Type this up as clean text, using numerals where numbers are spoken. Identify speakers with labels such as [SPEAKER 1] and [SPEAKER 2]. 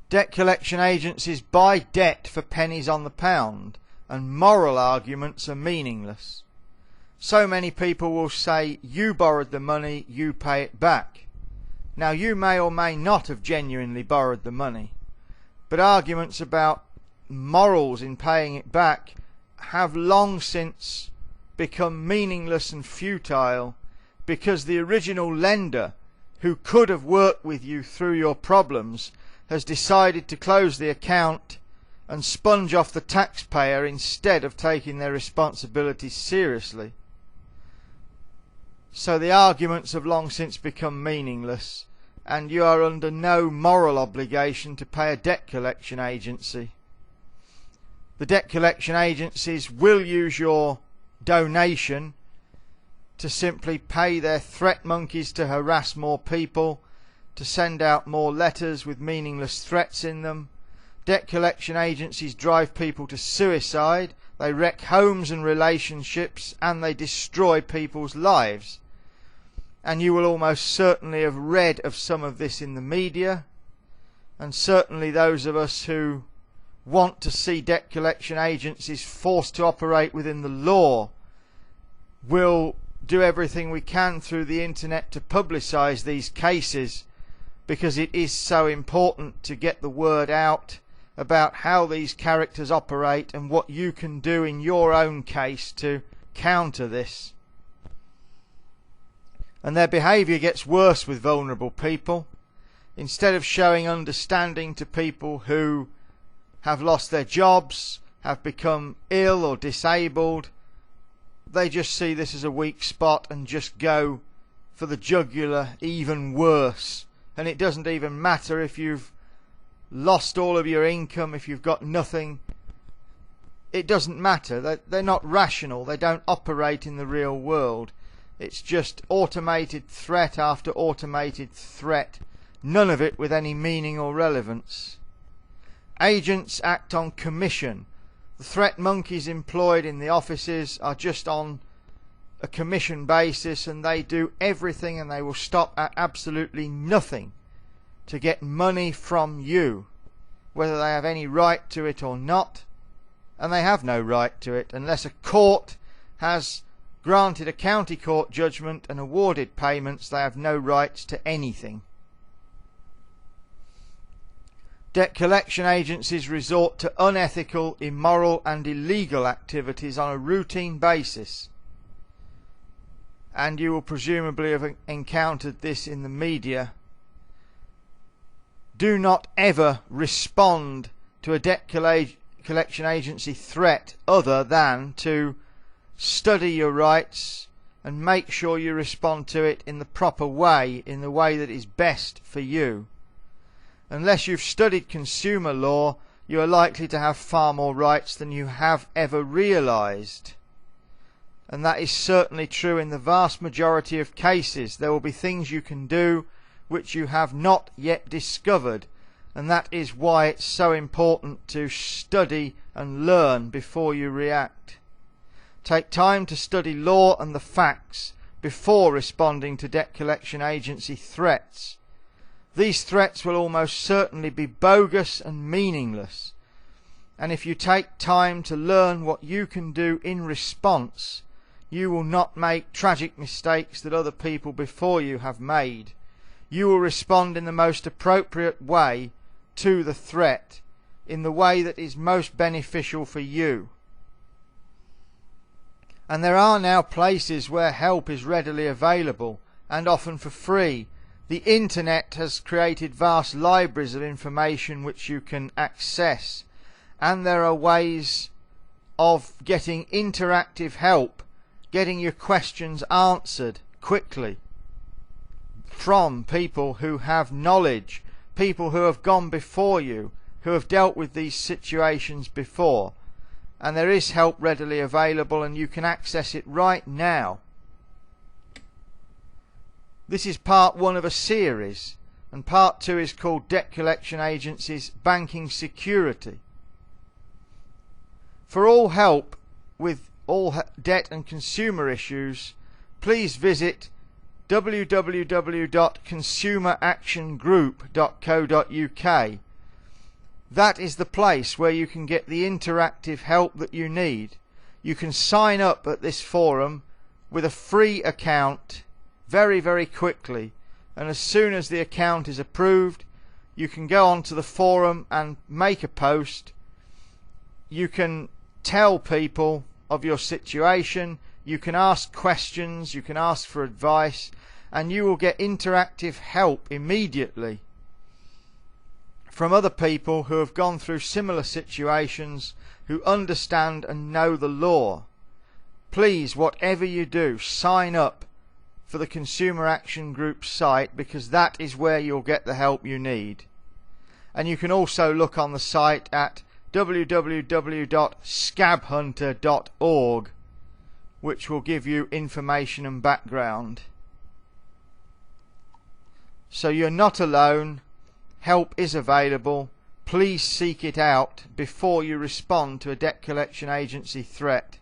[SPEAKER 1] Debt collection agencies buy debt for pennies on the pound, and moral arguments are meaningless. So many people will say, you borrowed the money, you pay it back. Now you may or may not have genuinely borrowed the money, but arguments about morals in paying it back have long since become meaningless and futile, because the original lender, who could have worked with you through your problems, has decided to close the account and sponge off the taxpayer instead of taking their responsibilities seriously. So the arguments have long since become meaningless, and you are under no moral obligation to pay a debt collection agency. The debt collection agencies will use your donation to simply pay their threat monkeys to harass more people, to send out more letters with meaningless threats in them. Debt collection agencies drive people to suicide, they wreck homes and relationships, and they destroy people's lives. And you will almost certainly have read of some of this in the media, and certainly those of us who want to see debt collection agencies forced to operate within the law will do everything we can through the internet to publicise these cases, because it is so important to get the word out about how these characters operate and what you can do in your own case to counter this. And their behaviour gets worse with vulnerable people. Instead of showing understanding to people who have lost their jobs, have become ill or disabled, they just see this as a weak spot and just go for the jugular even worse. And it doesn't even matter if you've lost all of your income, if you've got nothing. It doesn't matter. They're not rational. They don't operate in the real world. It's just automated threat after automated threat, none of it with any meaning or relevance. Agents act on commission. The threat monkeys employed in the offices are just on a commission basis, and they do everything and they will stop at absolutely nothing to get money from you, whether they have any right to it or not. And they have no right to it unless a court has granted a county court judgment and awarded payments. They have no rights to anything. Debt collection agencies resort to unethical, immoral and illegal activities on a routine basis. And you will presumably have encountered this in the media. Do not ever respond to a debt collection agency threat other than to study your rights and make sure you respond to it in the proper way, in the way that is best for you. Unless you've studied consumer law, you are likely to have far more rights than you have ever realised. And that is certainly true in the vast majority of cases. There will be things you can do which you have not yet discovered, and that is why it's so important to study and learn before you react. Take time to study law and the facts before responding to debt collection agency threats. These threats will almost certainly be bogus and meaningless, and if you take time to learn what you can do in response, you will not make tragic mistakes that other people before you have made. You will respond in the most appropriate way to the threat, in the way that is most beneficial for you. And there are now places where help is readily available, and often for free. The internet has created vast libraries of information which you can access, and there are ways of getting interactive help, getting your questions answered quickly from people who have knowledge, people who have gone before you, who have dealt with these situations before. And there is help readily available, and you can access it right now. This is part 1 of a series, and part 2 is called Debt Collection Agencies Banking Security. For all help with all debt and consumer issues, please visit www.consumeractiongroup.co.uk, that is the place where you can get the interactive help that you need. You can sign up at this forum with a free account very, very quickly, and as soon as the account is approved, you can go onto the forum and make a post. You can tell people of your situation, you can ask questions, you can ask for advice, and you will get interactive help immediately from other people who have gone through similar situations, who understand and know the law. Please, whatever you do, sign up for the Consumer Action Group site, because that is where you'll get the help you need. And you can also look on the site at www.scabhunter.org, which will give you information and background. So you're not alone. Help is available. Please seek it out before you respond to a debt collection agency threat.